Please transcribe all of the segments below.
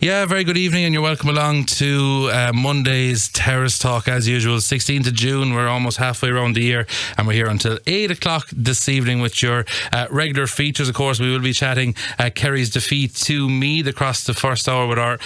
Yeah, very good evening and you're welcome along to Monday's Terrace Talk as usual. 16th of June, we're almost halfway around the year and we're here until 8 o'clock this evening with your regular features. Of course, we will be chatting Kerry's defeat to Meath across the first hour with our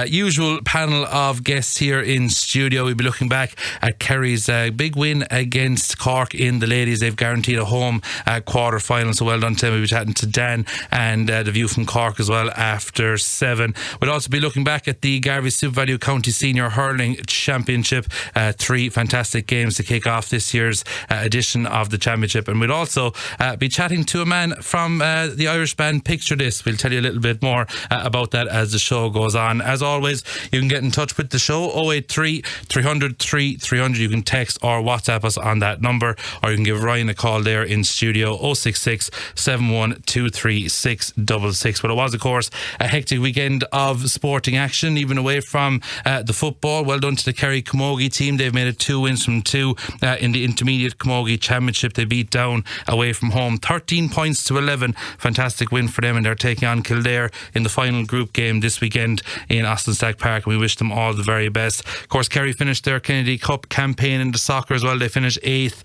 usual panel of guests here in studio. We'll be looking back at Kerry's big win against Cork in the ladies. They've guaranteed a home quarter final, so well done to them. We'll be chatting to Dan and the view from Cork as well after 7. We'll also be looking back at the Garvey SuperValu County Senior Hurling Championship. 3 fantastic games to kick off this year's edition of the championship. And we'll also be chatting to a man from the Irish band Picture This. We'll tell you a little bit more about that as the show goes on. As always, you can get in touch with the show 083 300 3300. You can text or WhatsApp us on that number, or you can give Ryan a call there in studio 066 7123 666. But it was, of course, a hectic weekend of sporting action, even away from the football. Well done to the Kerry Camogie team. They've made it 2 wins from 2 in the Intermediate Camogie Championship. They beat down away from home 13 points to 11. Fantastic win for them, and they're taking on Kildare in the final group game this weekend in Austin Stack Park, and we wish them all the very best. Of course, Kerry finished their Kennedy Cup campaign in the soccer as well. They finished 8th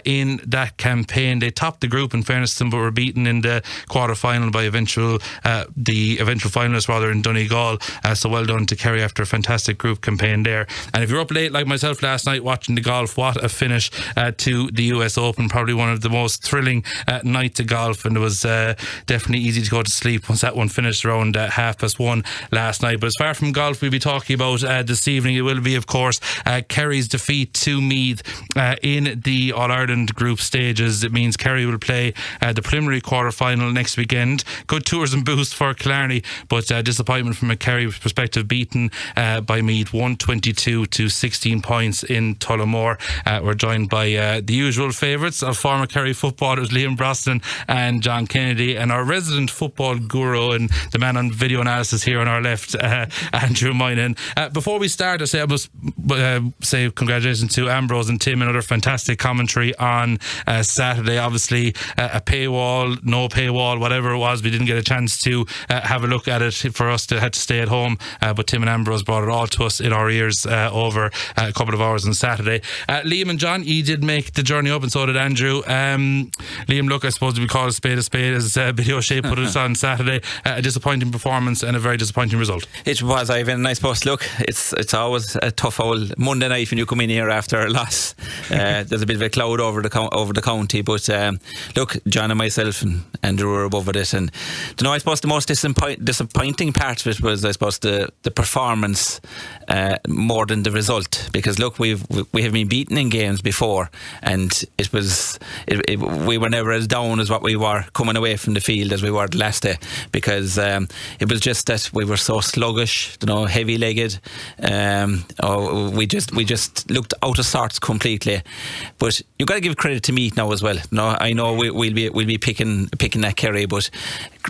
in that campaign. They topped the group, in fairness to them, but were beaten in the quarter final by the eventual finalists rather in Donegal. So well done to Kerry after a fantastic group campaign there. And if you're up late like myself last night watching the golf, what a finish to the US Open. Probably one of the most thrilling nights of golf, and it was definitely easy to go to sleep once that one finished around 1:30 last night. But as far from golf we'll be talking about this evening, it will be, of course, Kerry's defeat to Meath in the All-Ireland group stages. It means Kerry will play the preliminary quarter-final next weekend. Good tourism boost for Killarney, but disappointment from a Kerry perspective, beaten by Meath 122 to 16 points in Tullamore. We're joined by the usual favourites of former Kerry footballers Liam Brosnan and John Kennedy, and our resident football guru and the man on video analysis here on our left, Andrew Moynihan. Before we start, I must say congratulations to Ambrose and Tim. Another fantastic commentary on Saturday. Obviously a paywall, no paywall, whatever it was, we didn't get a chance to have a look at it for us to had to stay at home, but Tim and Ambrose brought it all to us in our ears over a couple of hours on Saturday. Liam and John, you did make the journey up, and so did Andrew. Liam, look, I suppose we call a spade as Video Shape put it on Saturday. A disappointing performance and a very disappointing result. It was, Ivan, and I suppose, look, it's always a tough old Monday night when you come in here after a loss. There's a bit of a cloud over the county, but look, John and myself and Andrew were above it, and I suppose the most disappointing part of it was, I suppose, the performance more than the result, because look, we have been beaten in games before, and we were never as down as what we were coming away from the field as we were the last day, because it was just that we were so sluggish, heavy-legged. We just looked out of sorts completely. But you've got to give credit to Meath now as well. I know we'll be picking at Kerry, but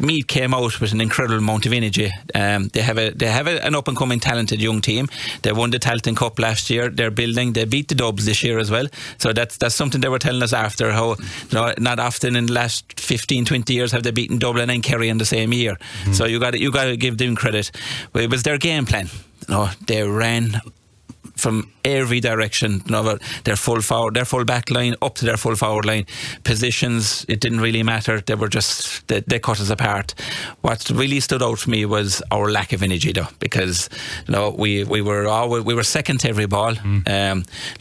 Meath came out with an incredible amount of energy. They have an up and coming talented young team. They won the Talton Cup last year. They're building. They beat the Dubs this year as well. So that's something they were telling us after, how not often in the last 15-20 years have they beaten Dublin and Kerry in the same year. Mm-hmm. So you got to give them credit. It was their game plan. They ran from every direction, their full back line up to their full forward line. Positions, it didn't really matter. They were just they cut us apart. What really stood out for me was our lack of energy, though, because we were second to every ball.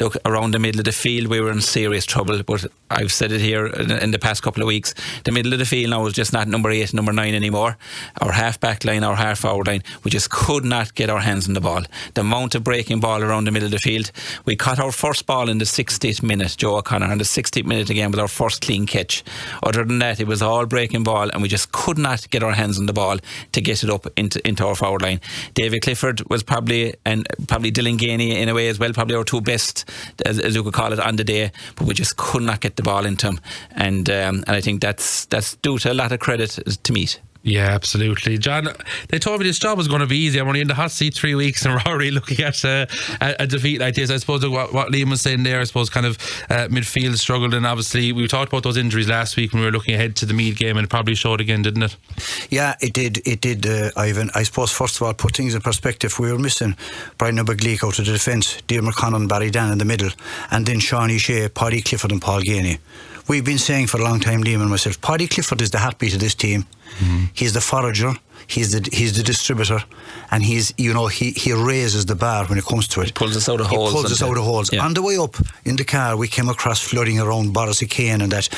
Look, around the middle of the field we were in serious trouble, but I've said it here in the past couple of weeks, the middle of the field now is just not number 8, number 9 anymore. Our half back line, our half forward line, we just could not get our hands on the ball. The amount of breaking ball around the middle of the field. We caught our first ball in the 60th minute, Joe O'Connor, and the 60th minute again with our first clean catch. Other than that, it was all breaking ball, and we just could not get our hands on the ball to get it up into our forward line. David Clifford was probably Dylan Ganey in a way as well, probably our 2 best, as you could call it, on the day, but we just could not get the ball into him, and I think that's due to a lot of credit to Meath. Yeah, absolutely. John, they told me this job was going to be easy. I'm only in the hot seat 3 weeks and we're already looking at a defeat like this. I suppose what Liam was saying there, I suppose kind of midfield struggled, and obviously we talked about those injuries last week when we were looking ahead to the Meath game, and it probably showed again, didn't it? Yeah, it did, Ivan. I suppose first of all, put things in perspective. We were missing Brian O'Begleek out of the defence, Diarmuid McConnell and Barry Dan in the middle, and then Shawnee Shea, Paddy Clifford and Paul Gainey. We've been saying for a long time, Liam and myself, Paddy Clifford is the heartbeat of this team. Mm-hmm. He's the forager, he's the distributor, and he raises the bar when it comes to it. He pulls us out of holes. Yeah. On the way up in the car, we came across flooding around Boris Kane and that.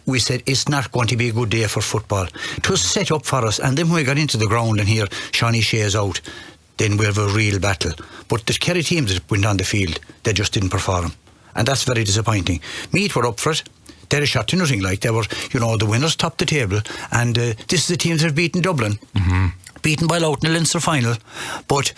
We said it's not going to be a good day for football. It was set up for us, and then when we got into the ground and here Shawnee Shea is out, then we have a real battle. But the Kerry teams that went on the field, they just didn't perform, and that's very disappointing. Meath were up for it. They're a shot to nothing. Like, they were, the winners topped the table, and this is the teams that have beaten Dublin. Mm-hmm. Beaten by Louth in the Leinster final, but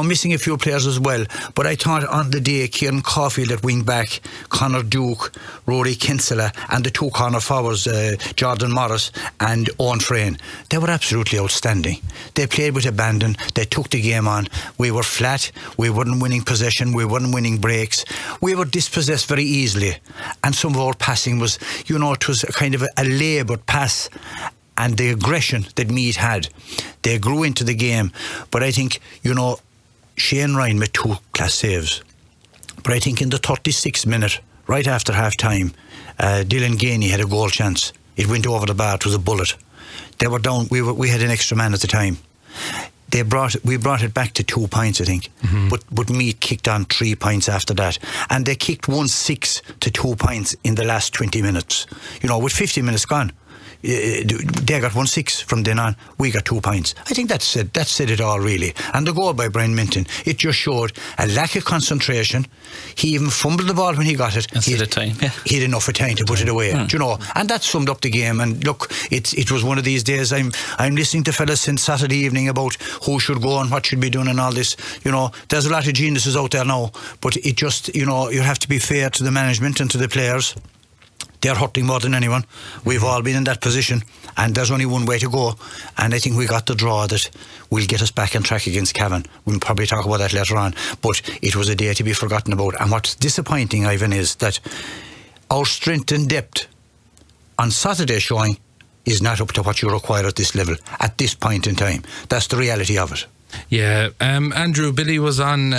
missing a few players as well. But I thought on the day, Kieran Caulfield at wing back, Conor Duke, Rory Kinsella, and the two corner forwards, Jordan Morris and Owen Frayne, they were absolutely outstanding. They played with abandon, they took the game on. We were flat, we weren't winning possession, we weren't winning breaks, we were dispossessed very easily, and some of our passing was, it was a kind of a laboured pass. And the aggression that Meath had, they grew into the game. But I think, Shane Ryan made 2 class saves. But I think in the 36th minute, right after half time, Dylan Gainey had a goal chance. It went over the bar, it was a bullet. They were down, we had an extra man at the time. We brought it back to 2 points, I think. Mm-hmm. But Meath kicked on 3 points after that. And they kicked 1-6 to 2 points in the last 20 minutes. With 50 minutes gone. They got 1-6 from then on. We got 2 points. I think that said it all, really. And the goal by Brian Minton, it just showed a lack of concentration. He even fumbled the ball when he got it. He had time. Yeah. He had enough time to put it away. And that summed up the game. And look, it was one of these days. I'm listening to fellas since Saturday evening about who should go and what should be done and all this. There's a lot of geniuses out there now, but it just you have to be fair to the management and to the players. They're hurting more than anyone. We've all been in that position, and there's only one way to go. And I think we got the draw that will get us back on track against Cavan. We'll probably talk about that later on. But it was a day to be forgotten about. And what's disappointing, Ivan, is that our strength and depth on Saturday showing is not up to what you require at this level, at this point in time. That's the reality of it. Yeah, Andrew, Billy was on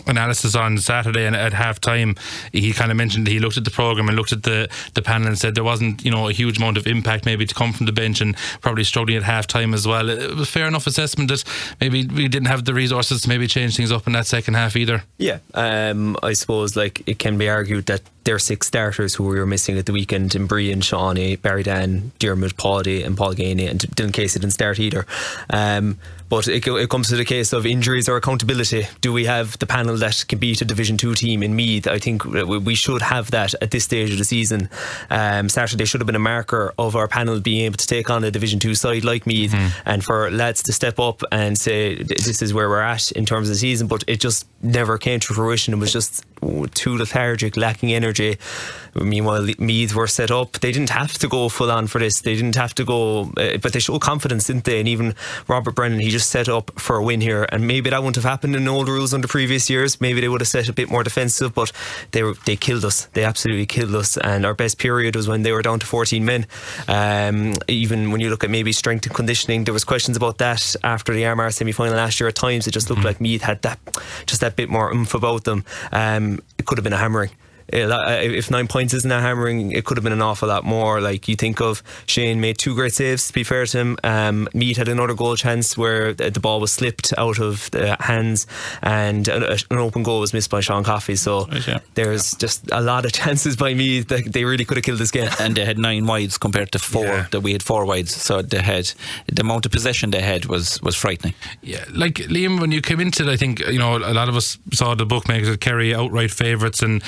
analysis on Saturday, and at half time he kind of mentioned he looked at the programme and looked at the panel and said there wasn't a huge amount of impact maybe to come from the bench, and probably struggling at half time as well. It was a fair enough assessment that maybe we didn't have the resources to maybe change things up in that second half either. Yeah, I suppose it can be argued that there are 6 starters who we were missing at the weekend, in Brian, Shawnee, Barry Dan, Diarmuid, Paddy and Paul Gainey, and Dylan Casey didn't start either. But it comes to the case of injuries or accountability. Do we have the panel that can beat a Division 2 team in Meath? I think we should have that at this stage of the season. Saturday should have been a marker of our panel being able to take on a Division 2 side like Meath, and for lads to step up and say this is where we're at in terms of the season. But it just never came to fruition. It was just too lethargic, lacking energy. Meanwhile, Meath were set up. They didn't have to go full on for this. They didn't have to go, but they showed confidence, didn't they? And even Robert Brennan, he just set up for a win here. And maybe that wouldn't have happened in old rules under previous years. Maybe they would have set a bit more defensive, but they killed us. They absolutely killed us. And our best period was when they were down to 14 men. Even when you look at maybe strength and conditioning, there was questions about that after the Armagh semi-final last year. At times, it just looked like Meath had that bit more oomph about them. It could have been a hammering. If 9 points isn't a hammering, it could have been an awful lot more. Like, you think of Shane made 2 great saves, to be fair to him. Meath had another goal chance where the ball was slipped out of the hands, and an open goal was missed by Sean Coffey. So there's just a lot of chances by Meath that they really could have killed this game. And they had 9 wides compared to 4 that we had 4 wides. So they had the amount of possession they had was frightening. Yeah, like Liam, when you came into it, I think a lot of us saw the bookmakers at Kerry outright favourites, and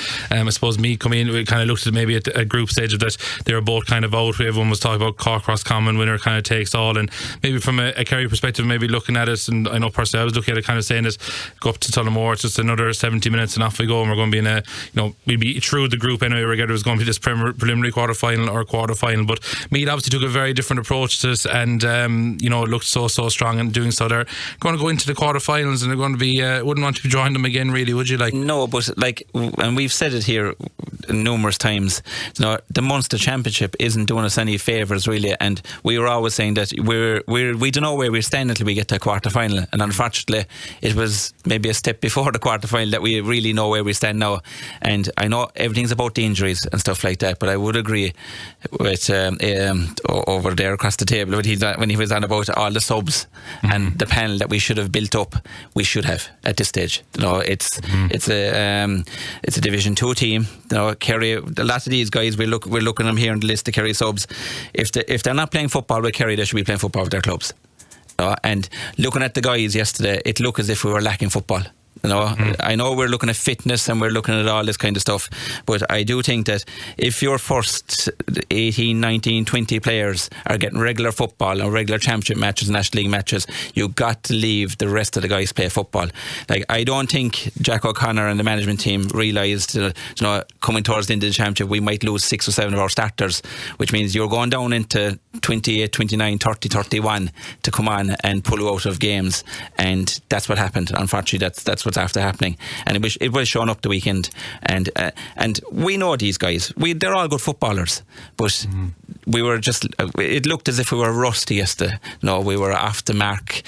I suppose Meath coming in, we kind of looked at maybe at a group stage of that they were both kind of out. Everyone was talking about Cork Cross Common, winner kind of takes all, and maybe from a Kerry perspective, maybe looking at it, and I know personally I was looking at it kind of saying that go up to Tullamore, it's just another 70 minutes and off we go, and we're going to be in a, we'd be through the group anyway, regardless it was going to be this preliminary quarter-final or quarter-final. But Meath obviously took a very different approach to this, and it looked so strong in doing so. They're going to go into the quarter-finals, and they're going to be wouldn't want to be joining them again, really, would you? No, but and we've said it here numerous times, the Munster Championship isn't doing us any favours really, and we were always saying that we don't know where we stand until we get to a quarter-final, and unfortunately it was maybe a step before the quarter-final that we really know where we stand now. And I know everything's about the injuries and stuff like that, but I would agree with over there across the table when he was on about all the subs and the panel that we should have built up. We should have at this stage. It's a Division 2 team. Kerry, a lot of these guys, we're looking at them here on the list of Kerry subs. If they're not playing football with Kerry, they should be playing football with their clubs. And looking at the guys yesterday, it looked as if we were lacking football. I know we're looking at fitness and we're looking at all this kind of stuff, but I do think that if your first 18, 19, 20 players are getting regular football and regular championship matches, National League matches, you've got to leave the rest of the guys play football. I don't think Jack O'Connor and the management team realised coming towards the end of the championship we might lose 6 or 7 of our starters, which means you're going down into 28, 29, 30, 31 to come on and pull you out of games, and that's what happened. Unfortunately, that's what's after happening, and it was shown up the weekend, and we know these guys, they're all good footballers, but we were just, it looked as if we were rusty yesterday. We were off the mark.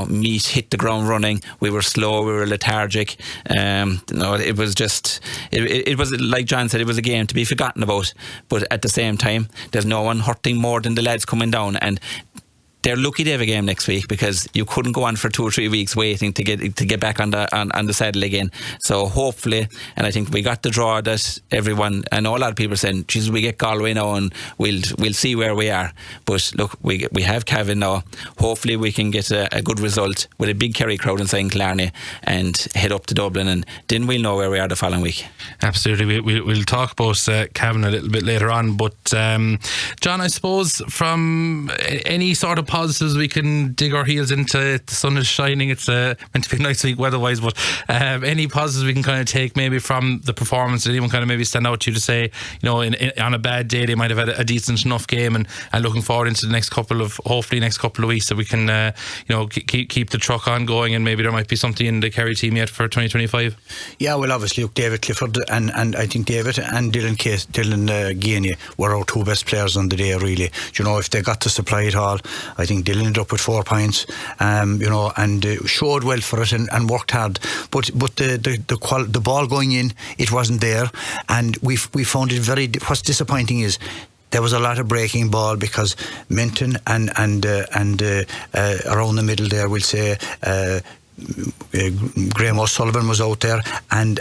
Meath hit the ground running. We were slow, we were lethargic. It was just, it was like John said, it was a game to be forgotten about, but at the same time there's no one hurting more than the lads coming down, and they're lucky they have a game next week, because you couldn't go on for 2 or 3 weeks waiting to get back on the saddle again. So hopefully, and I think we got the draw that everyone, I know a lot of people are saying, Jesus, we get Galway now and we'll see where we are. But look, we have Cavan now. Hopefully we can get a good result with a big Kerry crowd inside Killarney and head up to Dublin, and then we'll know where we are the following week. Absolutely. We'll talk about Cavan a little bit later on, but John, I suppose from any sort of positives we can dig our heels into, the sun is shining, it's meant to be a nice week weather-wise, but any positives we can kind of take maybe from the performance? Did anyone kind of maybe stand out to you to say, on a bad day they might have had a decent enough game, and looking forward into the next couple of weeks that we can keep the truck on going, and maybe there might be something in the Kerry team yet for 2025? Yeah, well, obviously David Clifford and I think David and Dylan Gainey were our 2 best players on the day, really. If they got to supply it all, I think Dylan ended up with 4 points, and showed well for it and worked hard. But the ball going in, it wasn't there, and we found it very. What's disappointing is there was a lot of breaking ball, because Minton and around the middle there, we'll say. Graham O'Sullivan was out there, and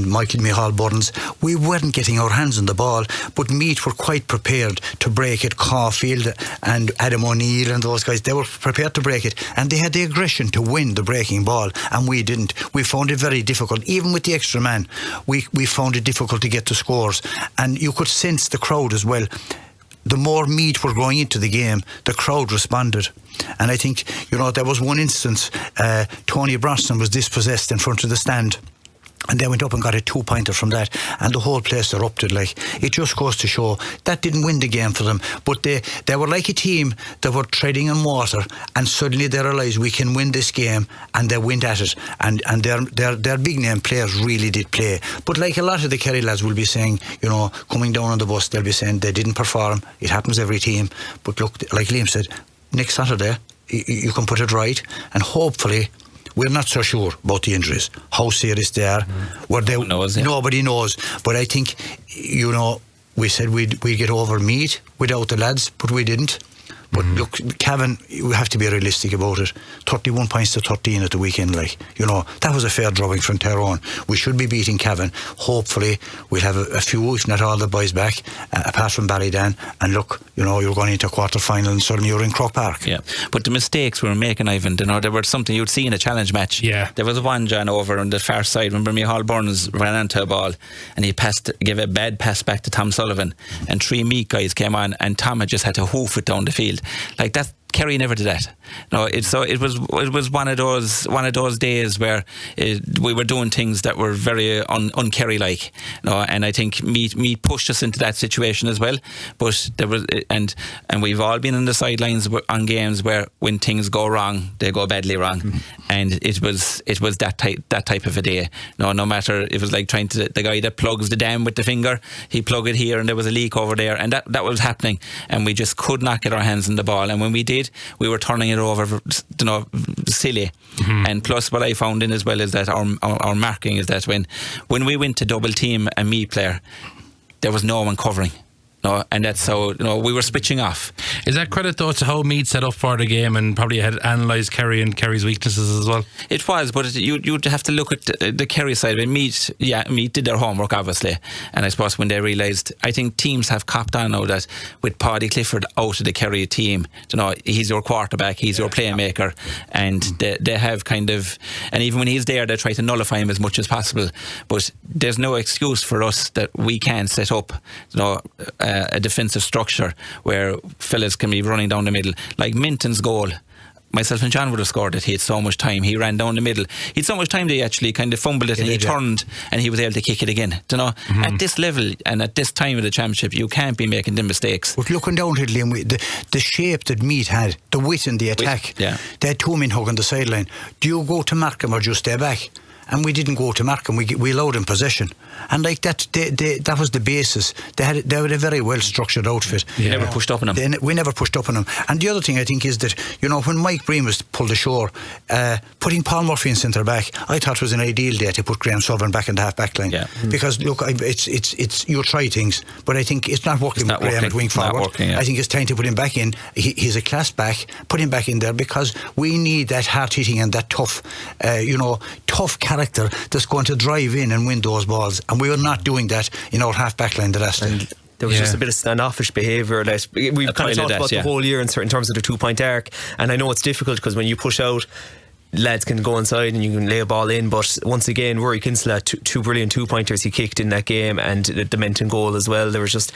Michael Micheál Burns. We weren't getting our hands on the ball, but Meath were quite prepared to break it. Caulfield and Adam O'Neill and those guys, they were prepared to break it, and they had the aggression to win the breaking ball, and we didn't. We found it very difficult, even with the extra man. We found it difficult to get to scores, and you could sense the crowd as well. The more Meath were going into the game, the crowd responded. And I think, there was one instance, Tony Brosnan was dispossessed in front of the stand, and they went up and got a 2-pointer from that, and the whole place erupted. It just goes to show that didn't win the game for them, but they were like a team that were treading on water, and suddenly they realised we can win this game, and they went at it, and their big name players really did play. But like a lot of the Kerry lads will be saying, coming down on the bus, they'll be saying they didn't perform. It happens every team, but look, like Liam said, next Saturday you can put it right, and hopefully. We're not so sure about the injuries, how serious they are. Nobody knows. But I think, we said we'd get over Meath without the lads, but we didn't. But look, Cavan, we have to be realistic about it. 31 points to 13 at the weekend, that was a fair drawing from Tyrone. We should be beating Cavan. Hopefully we'll have a few, if not all the boys back, apart from Ballydan, and look, you're going into a quarter final and suddenly you're in Croke Park. Yeah, but the mistakes we were making, Ivan, there was something you'd see in a challenge match. Yeah. There was one, John, over on the far side when Micheál Burns ran into a ball and he gave a bad pass back to Tom Sullivan, and 3 Meath guys came on and Tom had just had to hoof it down the field. Like that, Kerry never did that. It was one of those days where we were doing things that were very un-Kerry like. And I think Meath pushed us into that situation as well. But there was and we've all been on the sidelines on games where when things go wrong, they go badly wrong. Mm-hmm. And it was that type of a day. No matter, it was like the guy that plugs the dam with the finger, he plugged it here and there was a leak over there, and that was happening, and we just could not get our hands on the ball. And when we did, we were turning it over, silly. Mm-hmm. And plus, what I found in as well is that our marking is that when we went to double team a Meath player, there was no one covering. And that's how we were switching off. Is that credit though to how Meath set up for the game and probably had analysed Kerry and Kerry's weaknesses as well? It was, but you'd have to look at the Kerry side. When Meath did their homework obviously, and I suppose when they realised, I think teams have copped on now that with Paddy Clifford out of the Kerry team, he's your quarterback, he's your playmaker, and they have kind of, and even when he's there, they try to nullify him as much as possible. But there's no excuse for us that we can't set up, a defensive structure where fellas can be running down the middle. Like Minton's goal, myself and John would have scored it. He had so much time. He ran down the middle. He had so much time that he actually kind of fumbled it, and he turned and he was able to kick it again. Mm-hmm. At this level and at this time of the championship, you can't be making them mistakes. But looking down to Liam, the shape that Meath had, the width in the attack, they had 2 men hugging the sideline. Do you go to mark him or just stay back? And we didn't go to mark him. We allowed him possession, and like that, that was the basis. They had a very well structured outfit. We never pushed up on him. We never pushed up on him. And the other thing I think is that when Mike Breen was pulled ashore, putting Paul Murphy in centre back, I thought was an ideal day to put Graham Sullivan back in the half back line. Yeah. Because look, it's you try things, but I think it's not working with Graham at wing forward. I think it's time to put him back in. He's a class back. Put him back in there because we need that hard hitting and that tough character that's going to drive in and win those balls, and we were not doing that in our half back line the last day. There was just a bit of standoffish behaviour that we've kind of talked about the whole year in terms of the 2-point arc, and I know it's difficult because when you push out, lads can go inside and you can lay a ball in, but once again Rory Kinsella, two brilliant 2-pointers he kicked in that game, and the Menton goal as well. There was just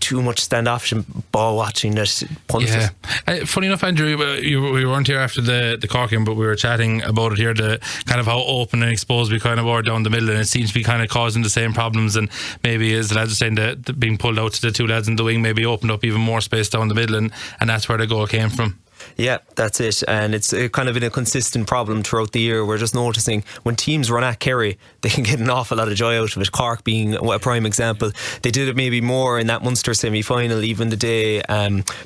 too much standoffish and ball watching that punted it. Funny enough, Andrew, we weren't here after the Cork game, but we were chatting about it here, the kind of how open and exposed we kind of were down the middle, and it seems to be kind of causing the same problems, and maybe as the lads are saying, that being pulled out to the 2 lads in the wing maybe opened up even more space down the middle, and that's where the goal came from. Yeah, that's it, and it's kind of been a consistent problem throughout the year. We're just noticing when teams run at Kerry, they can get an awful lot of joy out of it. Cork being a prime example. They did it maybe more in that Munster semi-final, even the day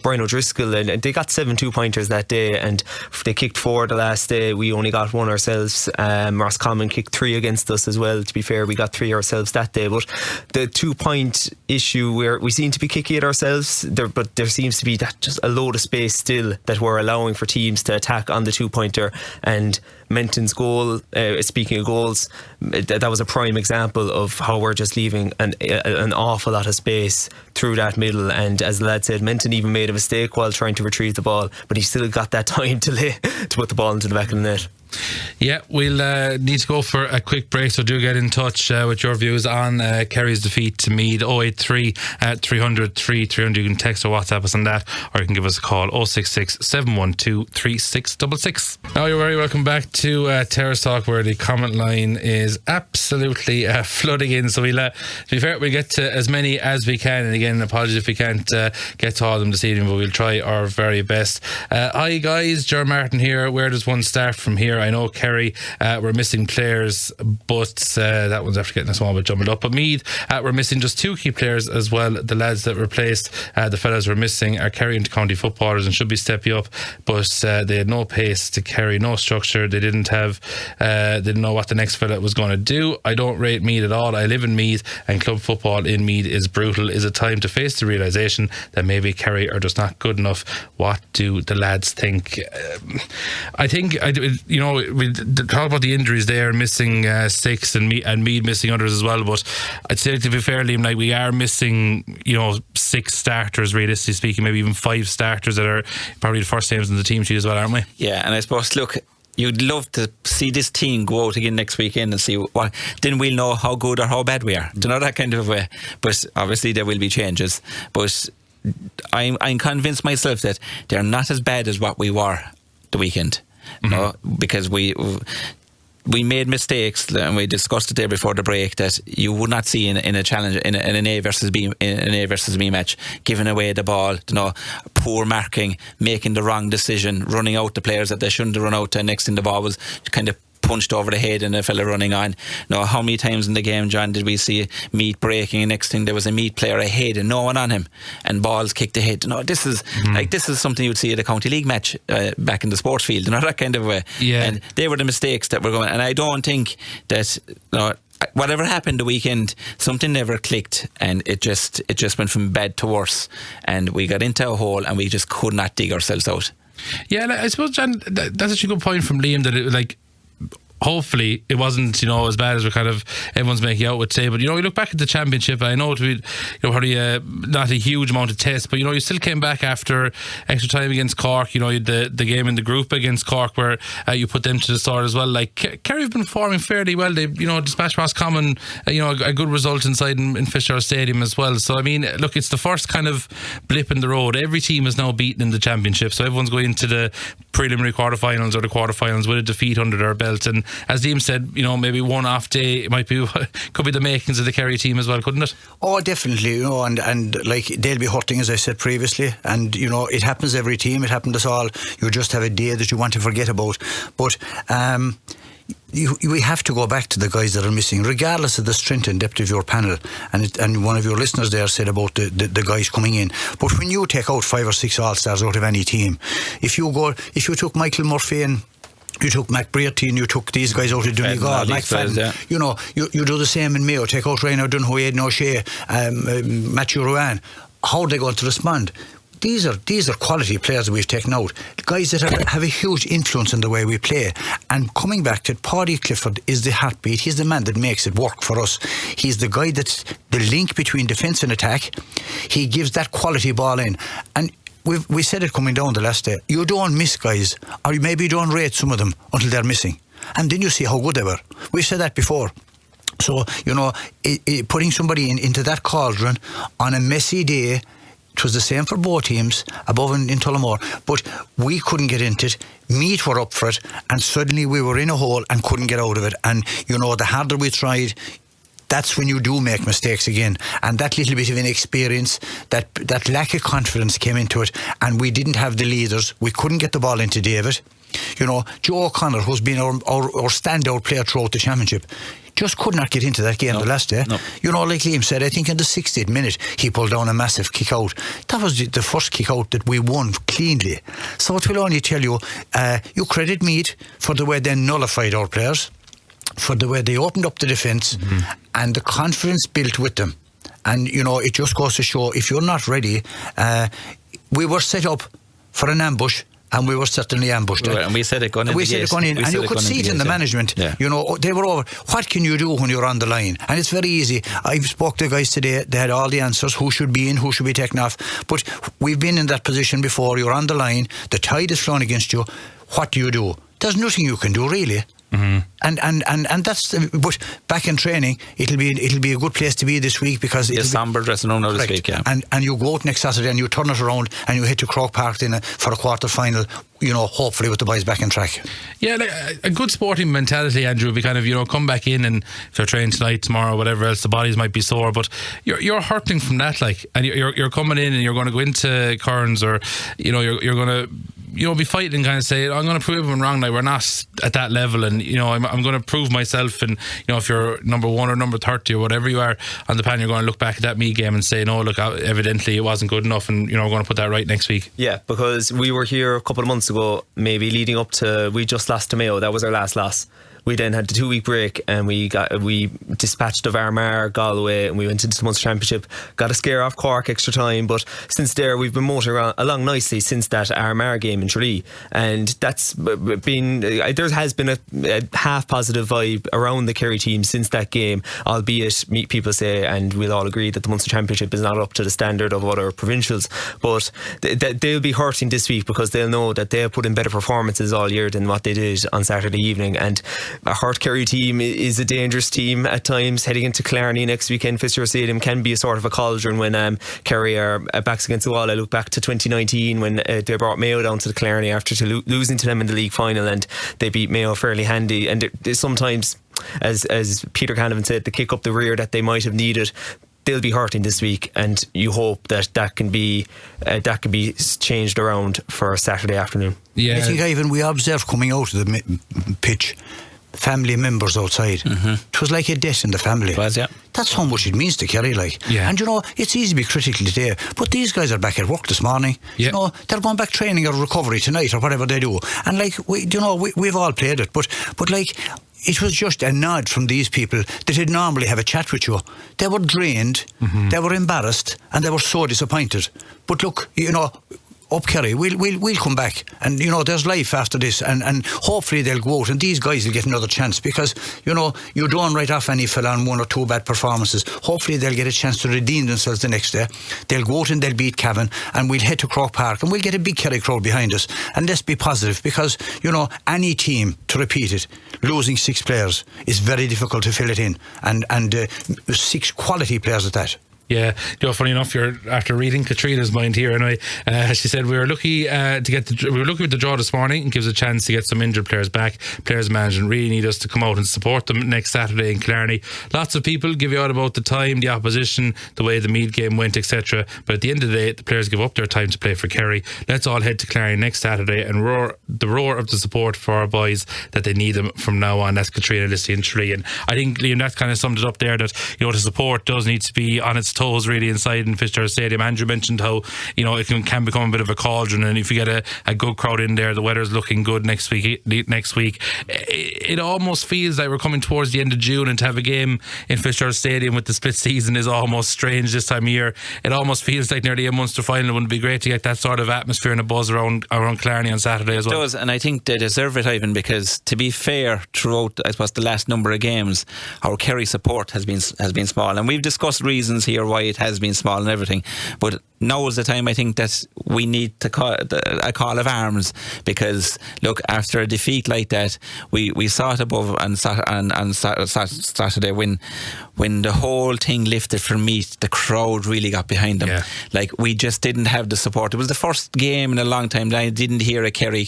Brian O'Driscoll, and they got 7 2-pointers that day, and they kicked 4 the last day. We only got 1 ourselves. Roscommon kicked 3 against us as well. To be fair, we got 3 ourselves that day, but the 2-point issue where we seem to be kicking it ourselves, but there seems to be that just a load of space still that we're allowing for teams to attack on the 2-pointer. And Menton's goal, speaking of goals, that was a prime example of how we're just leaving an awful lot of space through that middle. And as the lad said, Menton even made a mistake while trying to retrieve the ball, but he still got that time to put the ball into the back of the net. Yeah, we'll need to go for a quick break, so do get in touch with your views on Kerry's defeat to Meath. 083 300 3300. You can text or WhatsApp us on that, or you can give us a call 066 712 3666. Now you're very welcome back to Terrace Talk, where the comment line is absolutely flooding in, so we'll to be fair, we'll get to as many as we can, and again, apologies if we can't get to all of them this evening, but we'll try our very best. Hi guys, Ger Martin here. Where does one start from here? I know Kerry Kerry were missing players, but that one's after getting a small bit jumbled up. But Meath were missing just 2 key players as well. The lads that replaced the fellas were missing are Kerry into county footballers and should be stepping up, but they had no pace to carry, no structure. They didn't know what the next fella was going to do. I don't rate Meath at all. I live in Meath, and club football in Meath is brutal. Is it time to face the realisation that maybe Kerry are just not good enough? What do the lads think? I think, we talk about the injuries there, missing 6 and Meath missing others as well, but I'd say, to be fair, Liam, like, we are missing 6 starters, realistically speaking, maybe even 5 starters that are probably the first names in the team sheet as well, aren't we? Yeah, and I suppose, look, you'd love to see this team go out again next weekend and see what, then we'll know how good or how bad we are. Do you know, that kind of way? But obviously there will be changes. But I'm convinced myself that they're not as bad as what we were the weekend. Because we made mistakes, and we discussed it there before the break, that you would not see in a challenge, in an A versus B match, giving away the ball, poor marking, making the wrong decision, running out the players that they shouldn't have run out, and next thing the ball was kind of punched over the head and a fella running on. How many times in the game, John, did we see Meath breaking, and next thing there was a Meath player ahead and no one on him, and balls kicked ahead? This is this is something you'd see at a county league match back in the sports field, that kind of way. Yeah. And they were the mistakes that were going, and I don't think that whatever happened the weekend, something never clicked, and it just went from bad to worse, and we got into a hole and we just could not dig ourselves out. Yeah, I suppose, John, that's actually a good point from Liam, that hopefully it wasn't as bad as everyone's making out would say. But you look back at the championship, I know it would probably not a huge amount of tests, but you still came back after extra time against Cork. You had the game in the group against Cork where you put them to the sword as well. Like, Kerry have been performing fairly well. They dispatched Roscommon a good result inside in Fitzgerald Stadium as well. So I mean, look, it's the first kind of blip in the road. Every team is now beaten in the championship, so everyone's going into the preliminary quarterfinals or the quarterfinals with a defeat under their belt. And as Liam said, maybe one off day could be the makings of the Kerry team as well, couldn't it? Oh, definitely, and like, they'll be hurting, as I said previously, and it happens every team, it happened to us all. You just have a day that you want to forget about, but we have to go back to the guys that are missing, regardless of the strength and depth of your panel. And one of your listeners there said about the guys coming in. But when you take out 5 or 6 all-stars out of any team, if you took Michael Murphy and you took McBrearty and you took these guys out of Donegal, McFadden, you do the same in Mayo, take out Ryan O'Donoghue, Aidan O'Shea, Matthew Ruan, how are they going to respond? These are quality players that we've taken out, guys that have a huge influence in the way we play. And coming back to it, Paddy Clifford is the heartbeat. He's the man that makes it work for us. He's the guy that's the link between defence and attack. He gives that quality ball in. And we said it coming down the last day, you don't miss guys, or maybe you don't rate some of them until they're missing, and then you see how good they were. We've said that before. So putting somebody into that cauldron on a messy day, it was the same for both teams above in Tullamore, but we couldn't get into it. Meath were up for it, and suddenly we were in a hole and couldn't get out of it. And the harder we tried, that's when you do make mistakes again. And that little bit of inexperience, that lack of confidence came into it, and we didn't have the leaders. We couldn't get the ball into David. Joe O'Connor, who's been our standout player throughout the championship, just could not get into that game the last day. No. Like Liam said, I think in the 60th minute he pulled down a massive kick out. That was the first kick out that we won cleanly. So it will only tell you, you credit Meath for the way they nullified our players, for the way they opened up the defence, and the confidence built with them. And it just goes to show, if you're not ready, we were set up for an ambush, and we were certainly ambushed. Right, and we said it going in. And you could see it in the management. Yeah. They were over. What can you do when you're on the line? And it's very easy. I've spoke to guys today. They had all the answers. Who should be in? Who should be taken off? But we've been in that position before. You're on the line. The tide is flowing against you. What do you do? There's nothing you can do, really. Mm-hmm. And that's, but back in training, it'll be a good place to be this week, because it's somber dressing room now this week, yeah. And you go out next Saturday and you turn it around and you head to Croke Park for a quarter final, hopefully with the boys back on track. Yeah, like a good sporting mentality, Andrew, would be kind of, come back in, and if you're training tonight, tomorrow, whatever else, the bodies might be sore, but you're hurting from that, and you're coming in and you're going to go into Kearns, or you're going to be fighting and kind of say, I'm going to prove them wrong. Like, we're not at that level, and I'm going to prove myself. And if you're number 1 or number 30 or whatever you are on the pan, you're going to look back at that Meath game and say, no, look, evidently it wasn't good enough, and we're going to put that right next week. Yeah, because we were here a couple of months ago, maybe leading up to, we just lost to Mayo. That was our last loss. We then had the 2-week break, and we dispatched of Armagh, Galway, and we went into the Munster Championship. Got a scare off Cork extra time, but since there we've been motoring along nicely since that Armagh game in Tralee, and that's been there has been a half positive vibe around the Kerry team since that game. Albeit people say, and we'll all agree, that the Munster Championship is not up to the standard of other provincials, but they'll be hurting this week because they'll know that they have put in better performances all year than what they did on Saturday evening. And a hurt Kerry team is a dangerous team at times. Heading into Killarney next weekend, Fixtures Stadium can be a sort of a cauldron when Kerry are backs against the wall. I look back to 2019 when they brought Mayo down to the Killarney after losing to them in the league final, and they beat Mayo fairly handy. And sometimes, as Peter Canavan said, the kick up the rear that they might have needed, they'll be hurting this week, and you hope that can be changed around for Saturday afternoon. Yeah, I think, Ivan, we observed coming out of the pitch family members outside. It was like a death in the family. It was, yeah. That's how much it means to Kerry, like. Yeah. And it's easy to be critical today, but these guys are back at work this morning. Yeah. They're going back training or recovery tonight or whatever they do. And like we've all played it, but like, it was just a nod from these people that would normally have a chat with you. They were drained, they were embarrassed, and they were so disappointed. But look, up Kerry, we'll come back, and there's life after this, and hopefully they'll go out and these guys will get another chance, because you don't write off any fella on 1 or 2 bad performances. Hopefully they'll get a chance to redeem themselves the next day. They'll go out and they'll beat Cavan, and we'll head to Croke Park and we'll get a big Kerry crowd behind us. And let's be positive, because any team, to repeat it, losing 6 players is very difficult to fill it in, and 6 quality players at that. Yeah, funny enough, you're after reading Katrina's mind here anyway. She said we were lucky with the draw this morning. It gives a chance to get some injured players back. Players management really need us to come out and support them next Saturday in Killarney. Lots of people give you out about the time, the opposition, the way the Meath game went, etc. But at the end of the day, the players give up their time to play for Kerry. Let's all head to Killarney next Saturday and roar of the support for our boys, that they need them from now on. That's Katrina Lissy and Tralee. And I think, Liam, that kind of summed it up there, that the support does need to be on its toes really inside in Fitzgerald Stadium. Andrew mentioned how it can become a bit of a cauldron, and if you get a good crowd in there, the weather's looking good next week, it almost feels like we're coming towards the end of June, and to have a game in Fitzgerald Stadium with the split season is almost strange this time of year. It almost feels like nearly a Munster final. Wouldn't it be great to get that sort of atmosphere and a buzz around Killarney on Saturday as well? It does, and I think they deserve it, Ivan, because to be fair, throughout I suppose the last number of games, our Kerry support has been small, and we've discussed reasons here why it has been small and everything, but now is the time I think that we need to call a call of arms, because look, after a defeat like that, we saw it above on Saturday when the whole thing lifted from Meath, the crowd really got behind them. Yeah. Like, we just didn't have the support. It was the first game in a long time that I didn't hear a Kerry,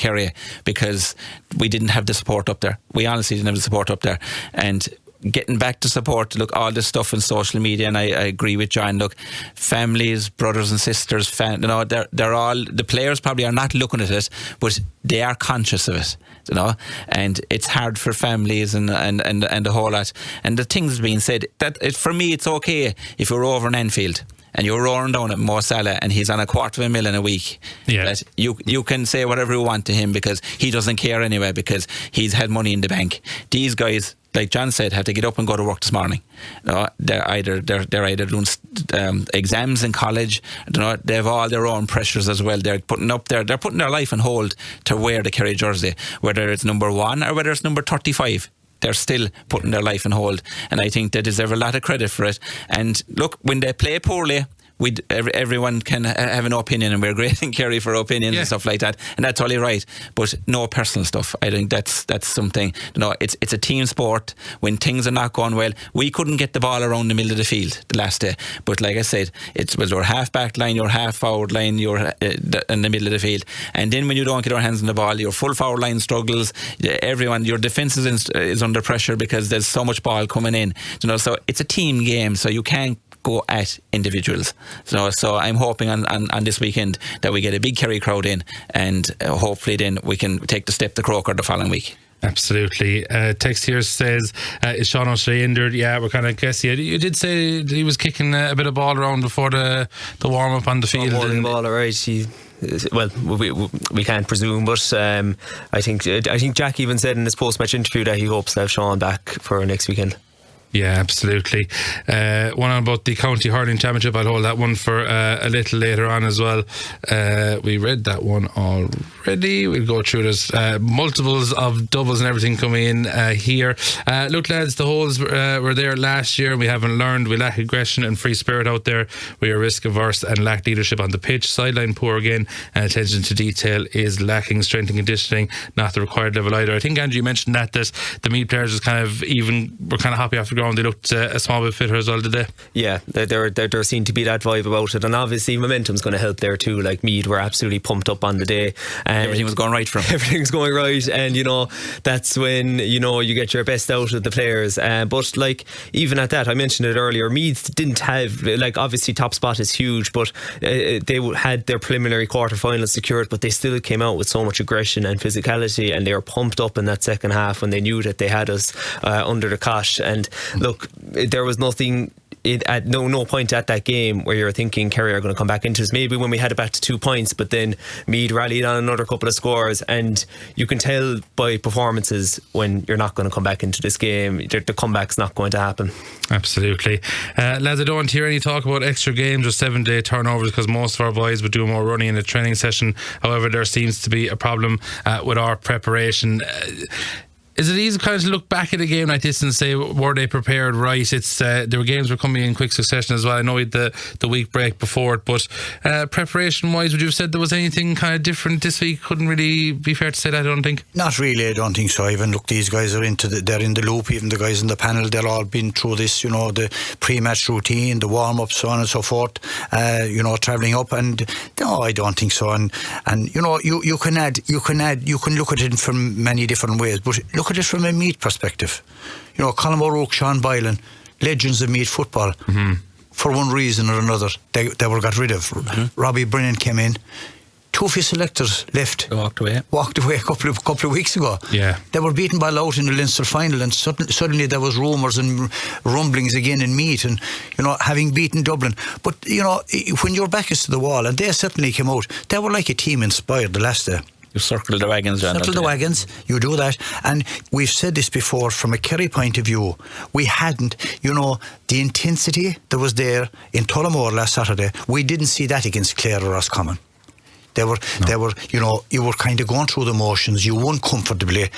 because we didn't have the support up there. We honestly didn't have the support up there, and getting back to support, look, all this stuff in social media, and I agree with John, look, families, brothers and sisters, they're all, the players probably are not looking at it, but they are conscious of it, and it's hard for families and the whole lot, and the things being said, for me it's okay if you're over in Enfield and you're roaring down at Mo Salah and he's on $250,000 a week. Yeah. That you can say whatever you want to him, because he doesn't care anyway, because he's had money in the bank. These guys, like John said, have to get up and go to work this morning. They're either doing exams in college. They have all their own pressures as well. They're putting their life on hold to wear the Kerry jersey, whether it's number 1 or whether it's number 35. They're still putting their life on hold, and I think they deserve a lot of credit for it. And look, when they play poorly, everyone can have an opinion, and we're great in Kerry for opinions and stuff like that, and that's totally right, but no personal stuff. I think that's something, it's a team sport. When things are not going well, we couldn't get the ball around the middle of the field the last day, but like I said, it was your half back line, your half forward line, your in the middle of the field, and then when you don't get your hands on the ball, your full forward line struggles, your defence is under pressure because there's so much ball coming in, so it's a team game, so you can't go at individuals. So I'm hoping on this weekend that we get a big Kerry crowd in, and hopefully then we can take the step to Croker the following week. Absolutely. Text here says, is Sean O'Shea injured? Yeah, we're kind of guessing. You did say he was kicking a bit of ball around before the warm up on the field. Holding the ball, all right. Well, we can't presume, but I think Jack even said in his post-match interview that he hopes to have Sean back for next weekend. Yeah, absolutely. One on about the County Hurling Championship. I'll hold that one for a little later on as well. We read that one already. We'll go through this. Multiples of doubles and everything coming in here. Look, lads, the holes were there last year and we haven't learned. We lack aggression and free spirit out there. We are risk averse and lack leadership on the pitch. Sideline poor again, and attention to detail is lacking. Strength and conditioning not the required level either. I think, Andrew, you mentioned that the Meath players were kind of happy after going. They looked a small bit fitter as well, did they? Yeah, there seemed to be that vibe about it, and obviously momentum's going to help there too. Like Meath were absolutely pumped up on the day, and everything was going right for them. Everything's going right, and that's when you get your best out of the players. But like even at that, I mentioned it earlier, Meath didn't have, like, obviously top spot is huge, but they had their preliminary quarter-final secured, but they still came out with so much aggression and physicality, and they were pumped up in that second half when they knew that they had us under the cosh. And look, there was nothing at no point at that game where you're thinking Kerry are going to come back into this. Maybe when we had it back to 2 points, but then Meath rallied on another couple of scores, and you can tell by performances when you're not going to come back into this game. The comeback's not going to happen. Absolutely. Lads, I don't want to hear any talk about extra games or 7-day turnovers, because most of our boys would do more running in a training session. However, there seems to be a problem with our preparation. Is it easy kind of to look back at a game like this and say, were they prepared right? It's there were games were coming in quick succession as well. I know we had the week break before it, but preparation wise, would you have said there was anything kind of different this week? Couldn't really be fair to say that, I don't think. Not really, I don't think so. Even look, these guys are they're in the loop. Even the guys in the panel, they're all been through this. The pre-match routine, the warm-up, so on and so forth. Travelling up, and no, I don't think so. And you can look at it from many different ways, but look at it from a Meath perspective. Colm O'Rourke, Sean Boylan, legends of Meath football. Mm-hmm. For one reason or another, they were got rid of. Mm-hmm. Robbie Brennan came in. 2 of his selectors left. They walked away a couple of weeks ago. Yeah. They were beaten by Louth in the Leinster final, and suddenly there was rumours and rumblings again in Meath, and having beaten Dublin. But when your back is to the wall, and they certainly came out, they were like a team inspired the last day. You circle the wagons, John. Circle the wagons, you do that. And we've said this before, from a Kerry point of view, we hadn't, the intensity that was there in Tullamore last Saturday, we didn't see that against Clare or Roscommon. They were, you were kind of going through the motions, you won comfortably.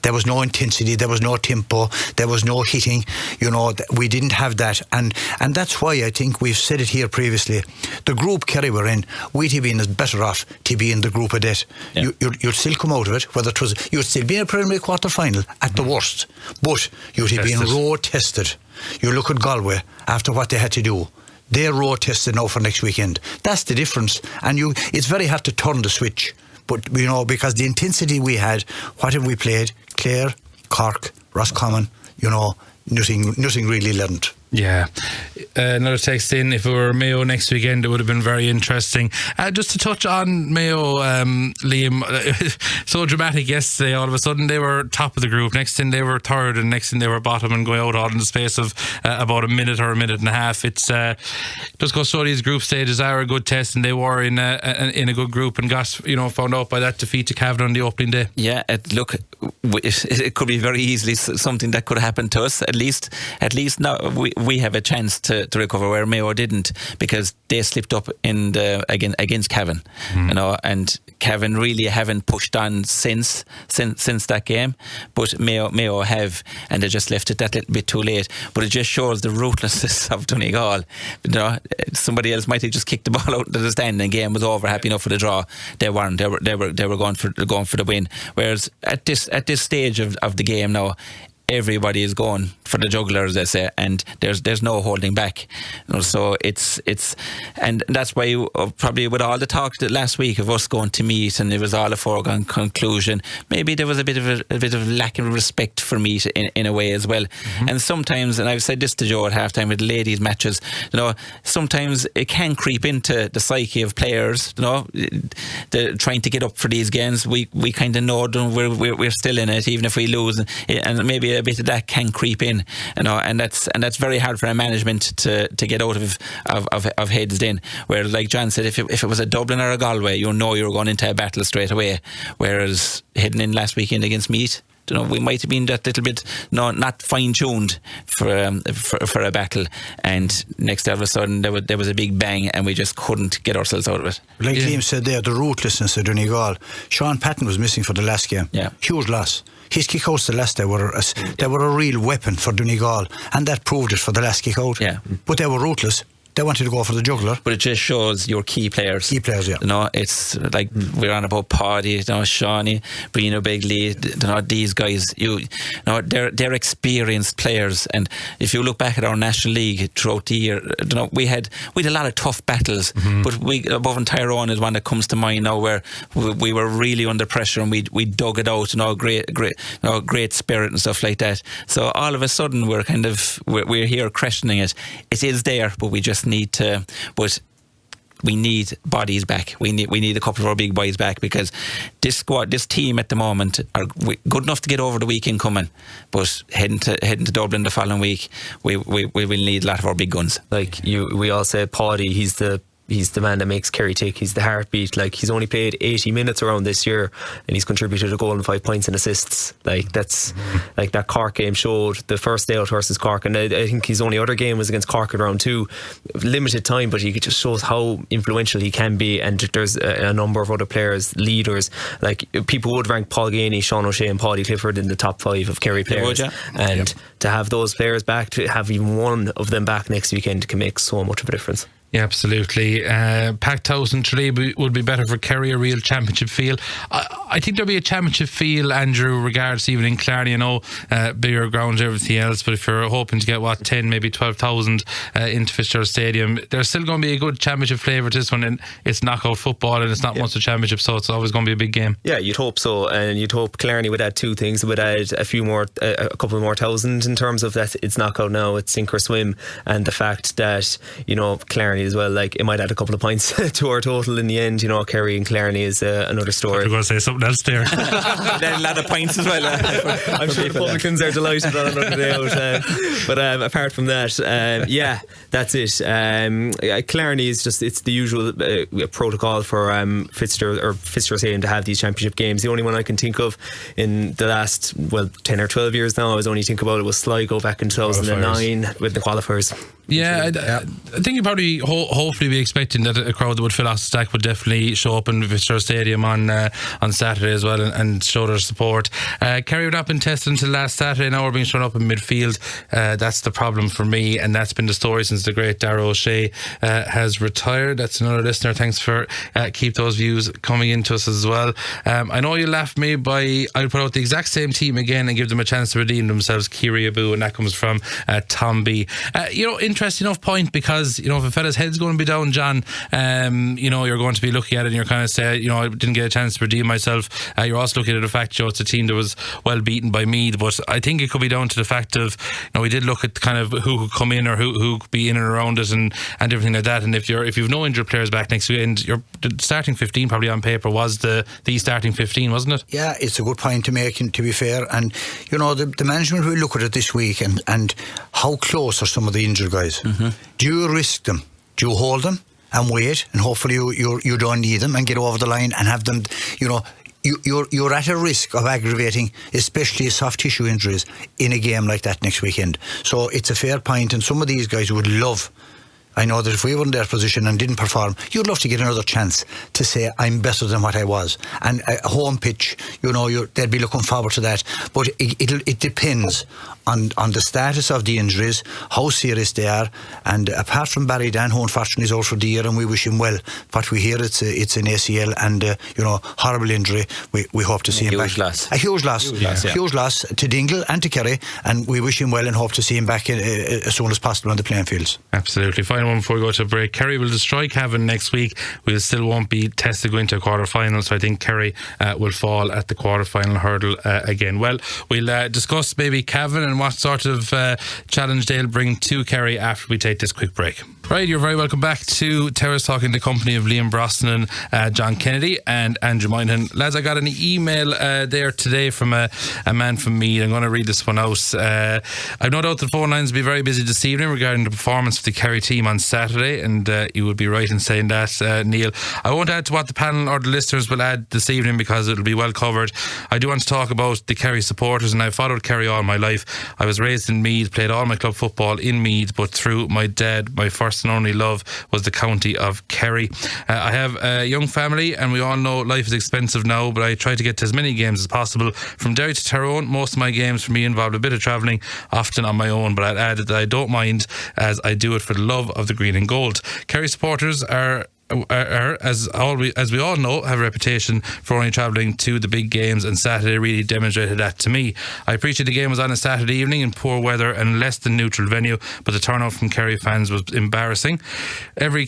There was no intensity, there was no tempo, there was no hitting. We didn't have that, and that's why I think we've said it here previously. The group Kerry were in, we'd have been better off to be in the group of death. Yeah. You'd still come out of it, you'd still be in a preliminary quarter final at the worst, but you'd have been road tested. You look at Galway after what they had to do. They're road tested now for next weekend. That's the difference, and it's very hard to turn the switch. But, because the intensity we had, what have we played? Clare, Cork, Roscommon, nothing really learned. Yeah. Another text in, if it were Mayo next weekend, it would have been very interesting. Just to touch on Mayo, Liam, so dramatic yesterday. All of a sudden they were top of the group, next thing they were third, and next thing they were bottom, and going out all in the space of about a minute or a minute and a half. It's just goes to show these group stages are a good test, and they were in a good group, and got found out by that defeat to Cavan on the opening day. Yeah, it could be very easily something that could happen to us. At least now we have a chance to recover, where Mayo didn't, because they slipped up against Cavan, and Cavan really haven't pushed on since that game, but Mayo have, and they just left it that little bit too late. But it just shows the ruthlessness of Donegal. Somebody else might have just kicked the ball out into the stand, and the game was over. Happy enough for the draw. They weren't. They were going for the win. Whereas at this stage of the game now, everybody is going for the juggler, as they say, and there's no holding back. So it's and that's why probably with all the talk that last week of us going to Meath and it was all a foregone conclusion, maybe there was a bit of lack of respect for Meath in a way as well. And sometimes, and I've said this to Joe at halftime with ladies matches, sometimes it can creep into the psyche of players, the trying to get up for these games. We kind of know we're still in it, even if we lose, and maybe a bit of that can creep in, and that's very hard for a management to get out of heads then. Where, like John said, if it was a Dublin or a Galway, you were going into a battle straight away. Whereas heading in last weekend against Meath, we might have been that little bit not fine-tuned for a battle, and next all of a sudden there was a big bang and we just couldn't get ourselves out of it. Like Liam said there, the ruthlessness of Donegal. Sean Patton was missing for the last game. Yeah. Huge loss. His kick-outs the last day were a real weapon for Donegal, and that proved it for the last kick-out. Yeah. But they were ruthless. They wanted to go for the juggler. But it just shows your key players. Key players, yeah. It's like we're on about Paddy, Shawnee, Brino Bigley, these guys. They're experienced players. And if you look back at our National League throughout the year, we had a lot of tough battles. But above and Tyrone is one that comes to mind now, where we were really under pressure and we dug it out. Great spirit and stuff like that. So all of a sudden we're here questioning it. It is there, but we just need bodies back. We need a couple of our big boys back, because this team at the moment are good enough to get over the weekend coming, but heading to Dublin the following week, we will need a lot of our big guns. Like we all say, Paddy, he's the man that makes Kerry tick. He's the heartbeat. Like, he's only played 80 minutes around this year and he's contributed a goal and 5 points and assists. Like, that's like that Cork game showed the first day out versus Cork, and I think his only other game was against Cork in round 2. Limited time, but he just shows how influential he can be. And there's a number of other players, leaders. Like, people would rank Paul Gainey, Sean O'Shea and Paddy Clifford in the top 5 of Kerry players. And to have those players back, to have even one of them back next weekend, can make so much of a difference. Yeah, absolutely. Packed house in Tralee would be better for Kerry, a real championship feel. I think there'll be a championship feel, Andrew, regardless, even in Clarny. I know bigger grounds, everything else, but if you're hoping to get 10, maybe 12,000 into Fixtures Stadium, there's still going to be a good championship flavour to this one. And it's knockout football and it's not much of a championship, so it's always going to be a big game. Yeah, you'd hope so, and you'd hope Clarny would add 2 things. It would add a couple more thousand in terms of that it's knockout now, it's sink or swim, and the fact that Clarny as well, like, it might add a couple of points to our total in the end. Kerry and Clarny is another story. You're going to say something else there. Then a lot of points as well. I'm sure the publicans are delighted on another day out. But apart from that, that's it. Clarny is just, it's the usual protocol for Fixtures Stadium to have these championship games. The only one I can think of in the last 10 or 12 years now, I was only thinking about it, was Sligo back in 2009 with the qualifiers. Yeah, I think you probably hopefully be expecting that a crowd that would fill Stack would definitely show up in Fixtures Stadium on Saturday as well and show their support. Kerry would not been tested until last Saturday. Now we're being shown up in midfield. That's the problem for me, and that's been the story since the great Darragh O'Shea has retired. That's another listener. Thanks for keep those views coming into us as well. I know you laughed me by I'll put out the exact same team again and give them a chance to redeem themselves, Kerry Abu, and that comes from Tom B. Interesting enough point, because if a fella's head's going to be down, John, you're going to be looking at it and you're kind of say, I didn't get a chance to redeem myself. You're also looking at the fact, it's a team that was well beaten by Meath, but I think it could be down to the fact of, we did look at kind of who could come in or who could be in and around it and everything like that. And if you've no injured players back next weekend, the starting 15 probably on paper was the starting 15, wasn't it? Yeah, it's a good point to make, to be fair. And the management will look at it this week and how close are some of the injured guys. Do you risk them? Do you hold them and wait, and hopefully you don't need them and get over the line and have them, you're at a risk of aggravating especially soft tissue injuries in a game like that next weekend. So it's a fair point, and some of these guys would love, I know that if we were in their position and didn't perform, you'd love to get another chance to say, I'm better than what I was. And a home pitch, they'd be looking forward to that. But it depends on the status of the injuries, how serious they are, and apart from Barry Dan, who unfortunately is out for the year, and we wish him well, but we hear it's an ACL and horrible injury. We hope to see him back. A huge loss to Dingle and to Kerry, and we wish him well and hope to see him back as soon as possible on the playing fields. Absolutely. Final one before we go to break. Kerry will destroy Cavan next week. We still won't be tested going to a quarter-final, so I think Kerry will fall at the quarter-final hurdle again. Well, we'll discuss maybe Cavan and what sort of challenge they'll bring to Kerry after we take this quick break. Right, you're very welcome back to Terrace Talk in the company of Liam Brosnan, John Kennedy and Andrew Moynihan. Lads, I got an email there today from a man from Meath. I'm going to read this one out. I've no doubt the phone lines will be very busy this evening regarding the performance of the Kerry team on Saturday, and you would be right in saying that, Neil. I won't add to what the panel or the listeners will add this evening because it'll be well covered. I do want to talk about the Kerry supporters, and I've followed Kerry all my life. I was raised in Meath, played all my club football in Meath, but through my dad, my first and only love was the county of Kerry. I have a young family, and we all know life is expensive now, but I try to get to as many games as possible. From Derry to Tyrone, most of my games for me involved a bit of travelling, often on my own, but I'd add that I don't mind, as I do it for the love of the green and gold. Kerry supporters are as we all know, have a reputation for only travelling to the big games, and Saturday really demonstrated that to me. I appreciate the game was on a Saturday evening in poor weather and less than neutral venue, but the turnout from Kerry fans was embarrassing. Every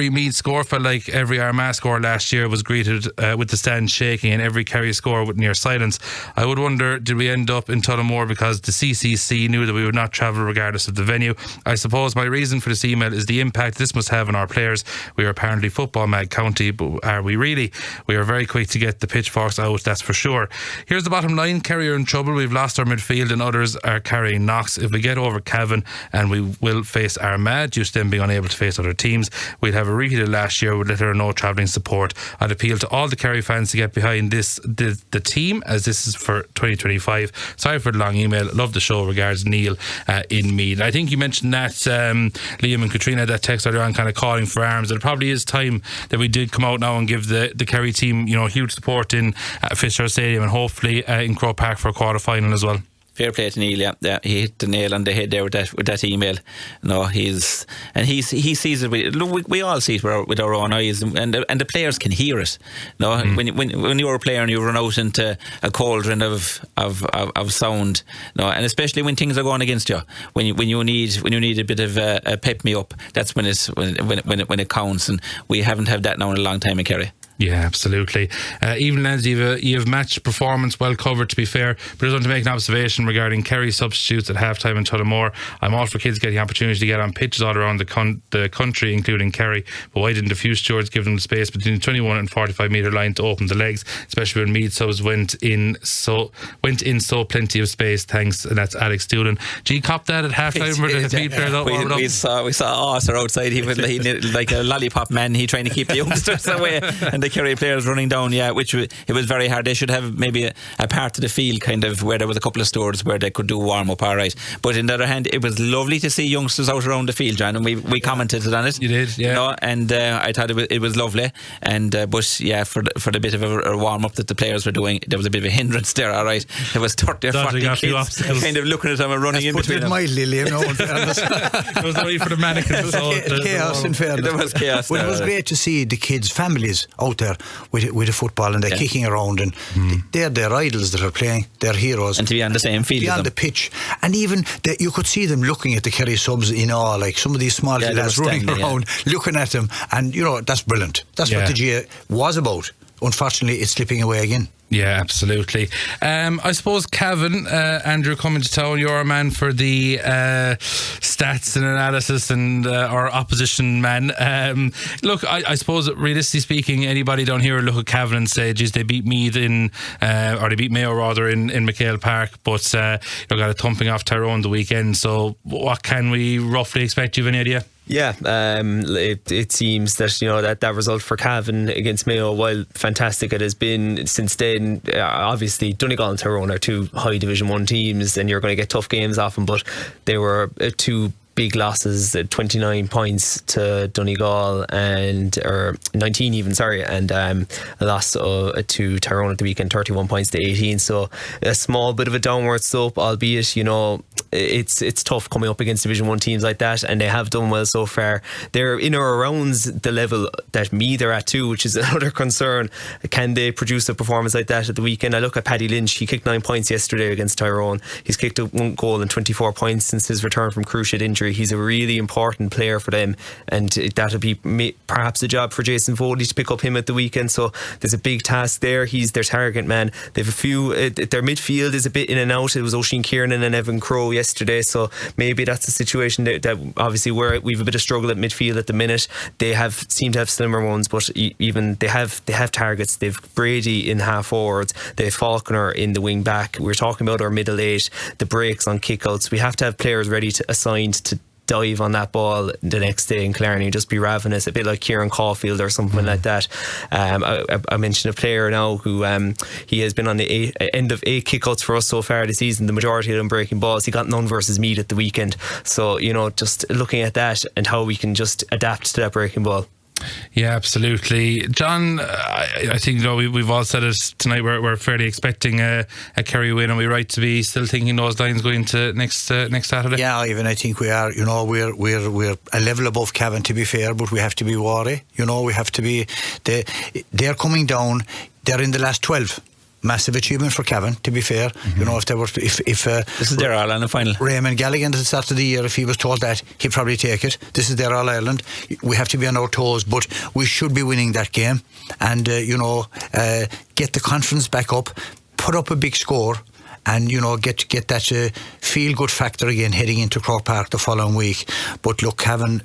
Meath score felt like every Armagh score last year was greeted with the stand shaking, and every Kerry score with near silence. I would wonder, did we end up in Tullamore because the CCC knew that we would not travel regardless of the venue? I suppose my reason for this email is the impact this must have on our players. We are apparently football mad county, but are we really? We are very quick to get the pitchforks out, that's for sure. Here's the bottom line: Kerry are in trouble. We've lost our midfield and others are carrying knocks. If we get over Cavan, and we will face Armagh due to them being unable to face other teams, we'll have a repeat of last year with little or no travelling support. I'd appeal to all the Kerry fans to get behind the team, as this is for 2025. Sorry for the long email. Love the show. Regards, Neil in Meath. I think you mentioned that Liam and Katrina, that text earlier on, kind of calling for arms. It probably is time that we did come out now and give the Kerry team, huge support in Fixtures Stadium, and hopefully in Croke Park for a quarter final as well. Fair play to Neil, yeah. He hit the nail on the head there with that email. No, he sees it. We all see it with our own eyes, and the players can hear it. No, when you're a player and you run out into a cauldron of sound, no, and especially when things are going against you, when you need a bit of a pep me up, that's when it counts. And we haven't had that now in a long time in Kerry. Yeah, absolutely. Even as you have match performance well covered, to be fair, but I just want to make an observation regarding Kerry substitutes at half time in Tullamore. I'm all for kids getting the opportunity to get on pitches all around the country, including Kerry, but why didn't a few stewards give them the space between the 21 and 45 metre line to open the legs, especially when Meath subs went in so plenty of space? Thanks. And that's Alex Doolan. G, cop that at half time. We saw Arthur outside. He was like a lollipop man. He trying to keep the youngsters away, and the Kerry players running down, which it was very hard. They should have maybe a part of the field kind of where there was a couple of stewards where they could do warm up, all right. But on the other hand, it was lovely to see youngsters out around the field, John, and we commented on it. You did, yeah. And I thought it was lovely. And but yeah, for the bit of a warm up that the players were doing, there was a bit of a hindrance there, all right. There was 30 or 40 kids kind of looking at them and running in between them. Mildly, Liam, no, it was only for the mannequins. Chaos, in fairness. There was chaos. Well, it was great to see the kids' families out there with the football, and they're kicking around, and they're their idols that are playing, their heroes, and to be on the same field, be on the pitch, and even you could see them looking at the Kerry subs in awe, like some of these small lads running around, looking at them, and that's brilliant. That's what the GA was about. Unfortunately, it's slipping away again. Yeah, absolutely. I suppose Cavan, Andrew, coming to town, you're a man for the stats and analysis and our opposition man. Look, I suppose realistically speaking, anybody down here will look at Cavan and say, geez, they beat Meath or they beat Mayo rather in McHale Park, but you got a thumping off Tyrone the weekend. So what can we roughly expect? Do you have any idea? Yeah, it seems that that result for Cavan against Mayo, while fantastic it has been since then, obviously Donegal and Tyrone are two high Division 1 teams and you're going to get tough games off them, but they were two big losses, 29 points to Donegal or 19 even, and a loss to Tyrone at the weekend, 31 points to 18. So a small bit of a downward slope, albeit it's tough coming up against Division 1 teams like that, and they have done well so far. They're in or around the level that Meath are at too, which is another concern. Can they produce a performance like that at the weekend? I look at Paddy Lynch. He kicked 9 points yesterday against Tyrone. He's kicked 1 goal and 24 points since his return from cruciate injury. He's a really important player for them, and that'll be perhaps a job for Jason Foley to pick up him at the weekend. So there's a big task there. He's their target man. They've a few. Their midfield is a bit in and out. It was Oisin Kiernan and Evan Crowe yesterday, so maybe that's a situation that obviously we've a bit of struggle at midfield at the minute. They seem to have slimmer ones, but even they have targets. They've Brady in half forwards. They have Faulkner in the wing back. We're talking about our middle eight, the breaks on kickouts. We have to have players ready assigned to dive on that ball the next day in Clarny, just be ravenous, a bit like Kieran Caulfield or something like that. I mentioned a player now who he has been on the end of 8 kickouts for us so far this season, the majority of them breaking balls. He got none versus Meath at the weekend, so just looking at that and how we can just adapt to that breaking ball. Yeah, absolutely. John, I think we've all said it tonight, we're fairly expecting a Kerry win. Are we right to be still thinking those lines going to next Saturday? Yeah, even I think we are. We're a level above Cavan, to be fair, but we have to be wary. We have to be. They're coming down. They're in the last 12. Massive achievement for Cavan, to be fair. If this is their All-Ireland final. Raymond Galligan at the start of the year, if he was told that, he'd probably take it. This is their All-Ireland. We have to be on our toes, but we should be winning that game and get the confidence back up, put up a big score, and get that feel good factor again heading into Croke Park the following week. But look, Cavan,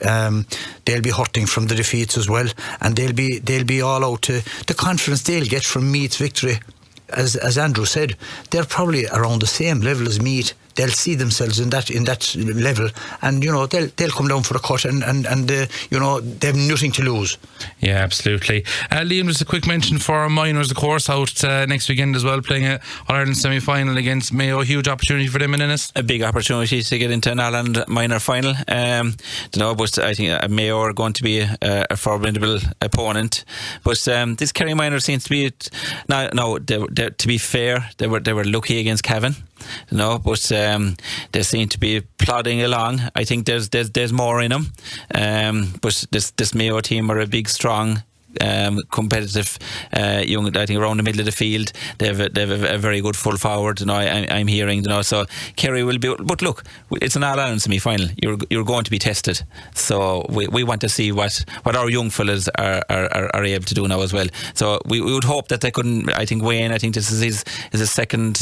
they'll be hurting from the defeats as well, and they'll be all out to the confidence they'll get from Meath's victory. As Andrew said, they're probably around the same level as Meath. They'll see themselves in that level, and they'll come down for a cut, and they have nothing to lose. Yeah, absolutely. Liam, just a quick mention for our minors, of course, out next weekend as well, playing an All-Ireland semi-final against Mayo. Huge opportunity for them in Ennis. A big opportunity to get into an All-Ireland minor final. But I think Mayo are going to be a formidable opponent. But this Kerry minor seems to be to be fair, they were lucky against Cavan. But they seem to be plodding along. I think there's more in them. But this Mayo team are a big, strong, competitive young. I think around the middle of the field they have a very good full forward. I'm hearing. So Kerry will be. But look, it's an All-Ireland semi-final. You're going to be tested. So we want to see what our young fellas are able to do now as well. So we would hope that they couldn't. I think Wayne. I think this is a second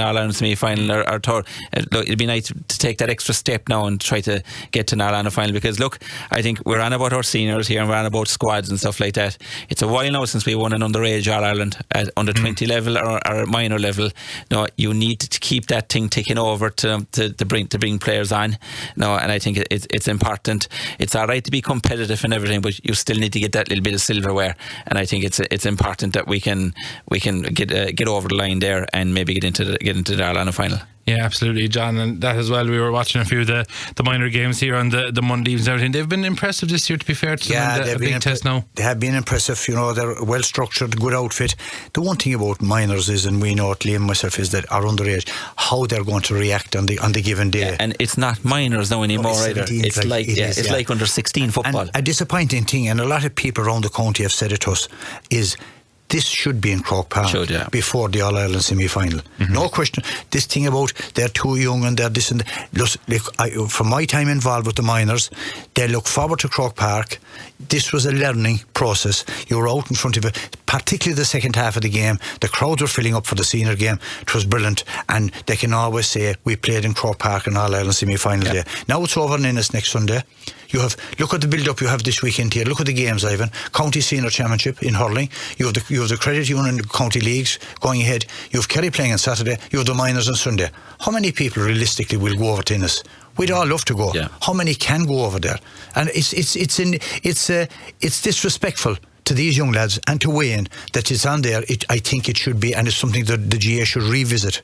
All-Ireland semi-final or third. It'd be nice to take that extra step now and try to get to an All-Ireland final, because look, I think we're on about our seniors here and we're on about squads and stuff like that. It's a while now since we won an underage All-Ireland at under 20 level or minor level. You need to keep that thing ticking over to bring players on. And I think it's important. It's all right to be competitive and everything, but you still need to get that little bit of silverware. And I think it's important that we can get over the line there and maybe get into the All-Ireland final. Yeah, absolutely, John, and that as well. We were watching a few of the minor games here on the Monday evenings and everything. They've been impressive this year, to be fair to them. They've been a big test now. They have been impressive. They're well structured, good outfit. The one thing about minors is, and we know it, Liam and myself, is that are underage, how they're going to react on the given day. Yeah, and it's not minors now anymore either. It's like under 16 football. And a disappointing thing, and a lot of people around the county have said it to us, is this should be in Croke Park before the All-Ireland semi-final. No question. This thing about they're too young and they're this and that. From my time involved with the minors, they look forward to Croke Park. This was a learning process. You were out in front of it, particularly the second half of the game. The crowds were filling up for the senior game. It was brilliant, and they can always say we played in Croke Park in All-Ireland semi-final day. Now it's over in Ennis next Sunday. Look at the build-up you have this weekend here. Look at the games, Ivan. County Senior Championship in hurling. You have the Credit Union County Leagues going ahead. You have Kerry playing on Saturday. You have the minors on Sunday. How many people realistically will go over to Ennis? We'd all love to go. Yeah. How many can go over there? And it's disrespectful to these young lads and to Wayne that it's on there. I think it should be, and it's something that the GA should revisit.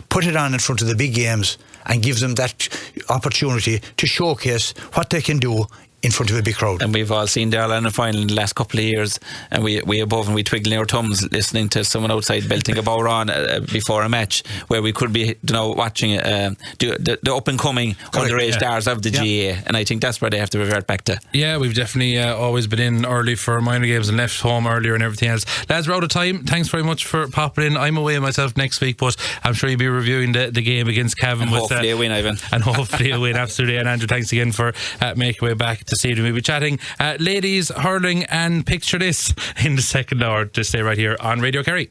Put it on in front of the big games and give them that opportunity to showcase what they can do in front of a big crowd. And we've all seen the All-Ireland final in the last couple of years, and we above and we twiggling our thumbs listening to someone outside belting a bow on before a match, where we could be watching the up and coming underage stars of the GAA, and I think that's where they have to revert back to. Yeah, we've definitely always been in early for minor games and left home earlier and everything else. Lads, we're out of time. Thanks very much for popping in. I'm away myself next week, but I'm sure you'll be reviewing the game against Cavan. And hopefully a win, Ivan. And hopefully a win, absolutely. And Andrew, thanks again for making way back this evening. We'll be chatting ladies, hurling and picture this in the second hour. Just stay right here on Radio Kerry.